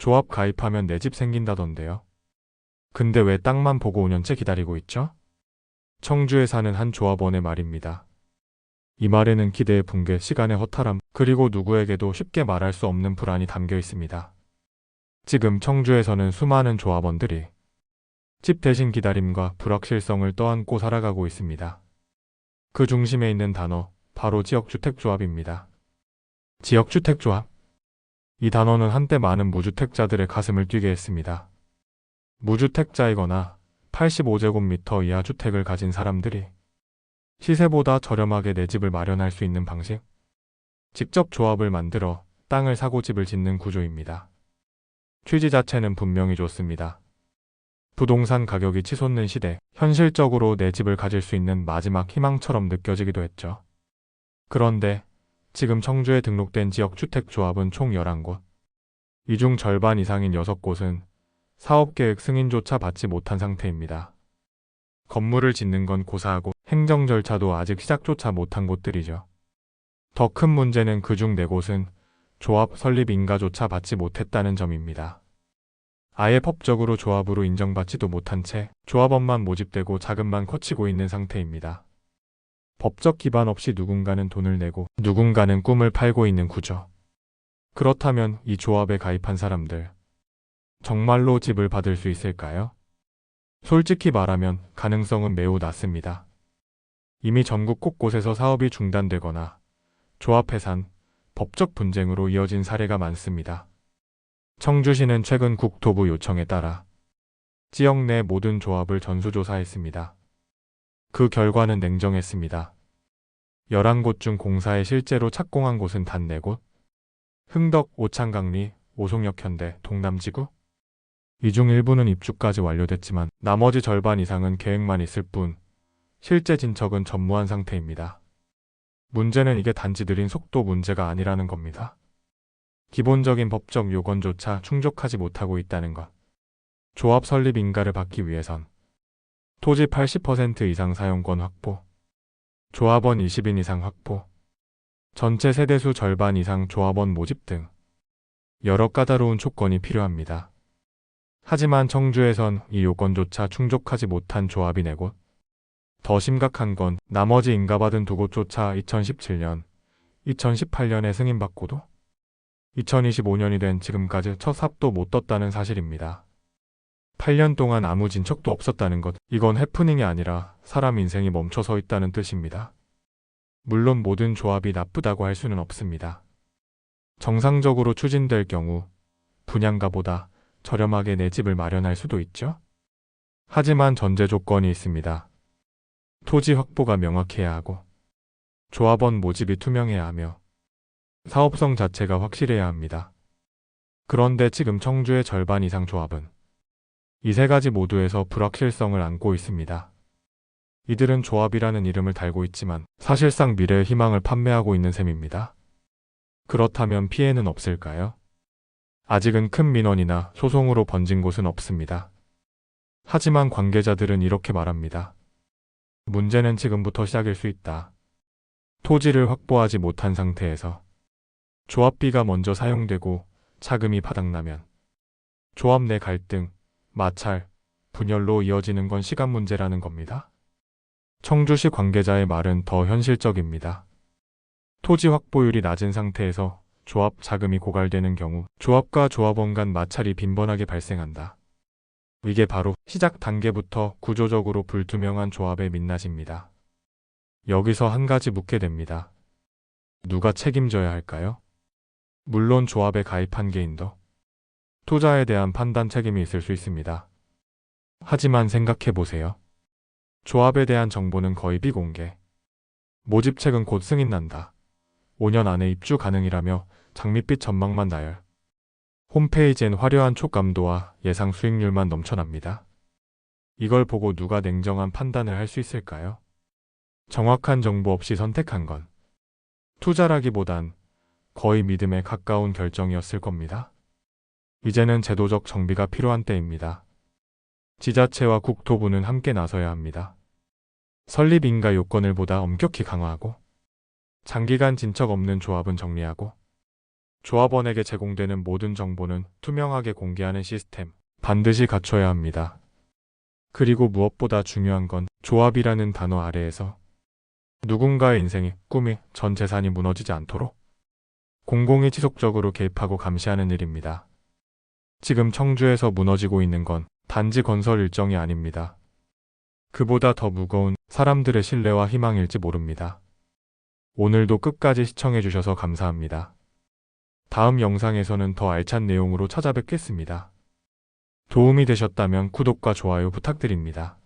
조합 가입하면 내 집 생긴다던데요. 근데 왜 땅만 보고 5년째 기다리고 있죠? 청주에 사는 한 조합원의 말입니다. 이 말에는 기대의 붕괴, 시간의 허탈함, 그리고 누구에게도 쉽게 말할 수 없는 불안이 담겨 있습니다. 지금 청주에서는 수많은 조합원들이 집 대신 기다림과 불확실성을 떠안고 살아가고 있습니다. 그 중심에 있는 단어, 바로 지역주택조합입니다. 지역주택조합. 이 단어는 한때 많은 무주택자들의 가슴을 뛰게 했습니다. 무주택자이거나 85제곱미터 이하 주택을 가진 사람들이 시세보다 저렴하게 내 집을 마련할 수 있는 방식, 직접 조합을 만들어 땅을 사고 집을 짓는 구조입니다. 취지 자체는 분명히 좋습니다. 부동산 가격이 치솟는 시대, 현실적으로 내 집을 가질 수 있는 마지막 희망처럼 느껴지기도 했죠. 그런데 지금 청주에 등록된 지역주택조합은 총 11곳, 이 중 절반 이상인 6곳은 사업계획 승인조차 받지 못한 상태입니다. 건물을 짓는 건 고사하고 행정 절차도 아직 시작조차 못한 곳들이죠. 더 큰 문제는 그중 4곳은 조합 설립 인가조차 받지 못했다는 점입니다. 아예 법적으로 조합으로 인정받지도 못한 채 조합원만 모집되고 자금만 커치고 있는 상태입니다. 법적 기반 없이 누군가는 돈을 내고 누군가는 꿈을 팔고 있는 구조. 그렇다면 이 조합에 가입한 사람들, 정말로 집을 받을 수 있을까요? 솔직히 말하면 가능성은 매우 낮습니다. 이미 전국 곳곳에서 사업이 중단되거나 조합 해산, 법적 분쟁으로 이어진 사례가 많습니다. 청주시는 최근 국토부 요청에 따라 지역 내 모든 조합을 전수조사했습니다. 그 결과는 냉정했습니다. 11곳 중 공사에 실제로 착공한 곳은 단 4곳, 흥덕, 오창강리, 오송역 현대, 동남지구. 이 중 일부는 입주까지 완료됐지만 나머지 절반 이상은 계획만 있을 뿐 실제 진척은 전무한 상태입니다. 문제는 이게 단지 느린 속도 문제가 아니라는 겁니다. 기본적인 법적 요건조차 충족하지 못하고 있다는 것. 조합 설립 인가를 받기 위해선 토지 80% 이상 사용권 확보, 조합원 20인 이상 확보, 전체 세대수 절반 이상 조합원 모집 등 여러 까다로운 조건이 필요합니다. 하지만 청주에선 이 요건조차 충족하지 못한 조합이 4곳. 더 심각한 건 나머지 인가받은 2곳조차 2017년, 2018년에 승인받고도 2025년이 된 지금까지 첫 삽도 못 떴다는 사실입니다. 8년 동안 아무 진척도 없었다는 것, 이건 해프닝이 아니라 사람 인생이 멈춰서 있다는 뜻입니다. 물론 모든 조합이 나쁘다고 할 수는 없습니다. 정상적으로 추진될 경우 분양가보다 저렴하게 내 집을 마련할 수도 있죠. 하지만 전제 조건이 있습니다. 토지 확보가 명확해야 하고 조합원 모집이 투명해야 하며 사업성 자체가 확실해야 합니다. 그런데 지금 청주의 절반 이상 조합은 이 3가지 모두에서 불확실성을 안고 있습니다. 이들은 조합이라는 이름을 달고 있지만 사실상 미래의 희망을 판매하고 있는 셈입니다. 그렇다면 피해는 없을까요? 아직은 큰 민원이나 소송으로 번진 곳은 없습니다. 하지만 관계자들은 이렇게 말합니다. 문제는 지금부터 시작일 수 있다. 토지를 확보하지 못한 상태에서 조합비가 먼저 사용되고 차금이 바닥나면 조합 내 갈등, 마찰, 분열로 이어지는 건 시간 문제라는 겁니다. 청주시 관계자의 말은 더 현실적입니다. 토지 확보율이 낮은 상태에서 조합 자금이 고갈되는 경우 조합과 조합원 간 마찰이 빈번하게 발생한다. 이게 바로 시작 단계부터 구조적으로 불투명한 조합의 민낯입니다. 여기서 한 가지 묻게 됩니다. 누가 책임져야 할까요? 물론 조합에 가입한 개인도 투자에 대한 판단 책임이 있을 수 있습니다. 하지만 생각해 보세요. 조합에 대한 정보는 거의 비공개. 모집책은 곧 승인난다. 5년 안에 입주 가능이라며 장밋빛 전망만 나열. 홈페이지엔 화려한 촉감도와 예상 수익률만 넘쳐납니다. 이걸 보고 누가 냉정한 판단을 할 수 있을까요? 정확한 정보 없이 선택한 건 투자라기보단 거의 믿음에 가까운 결정이었을 겁니다. 이제는 제도적 정비가 필요한 때입니다. 지자체와 국토부는 함께 나서야 합니다. 설립 인가 요건을 보다 엄격히 강화하고 장기간 진척 없는 조합은 정리하고 조합원에게 제공되는 모든 정보는 투명하게 공개하는 시스템 반드시 갖춰야 합니다. 그리고 무엇보다 중요한 건 조합이라는 단어 아래에서 누군가의 인생이, 꿈이, 전 재산이 무너지지 않도록 공공이 지속적으로 개입하고 감시하는 일입니다. 지금 청주에서 무너지고 있는 건 단지 건설 일정이 아닙니다. 그보다 더 무거운 사람들의 신뢰와 희망일지 모릅니다. 오늘도 끝까지 시청해주셔서 감사합니다. 다음 영상에서는 더 알찬 내용으로 찾아뵙겠습니다. 도움이 되셨다면 구독과 좋아요 부탁드립니다.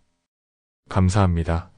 감사합니다.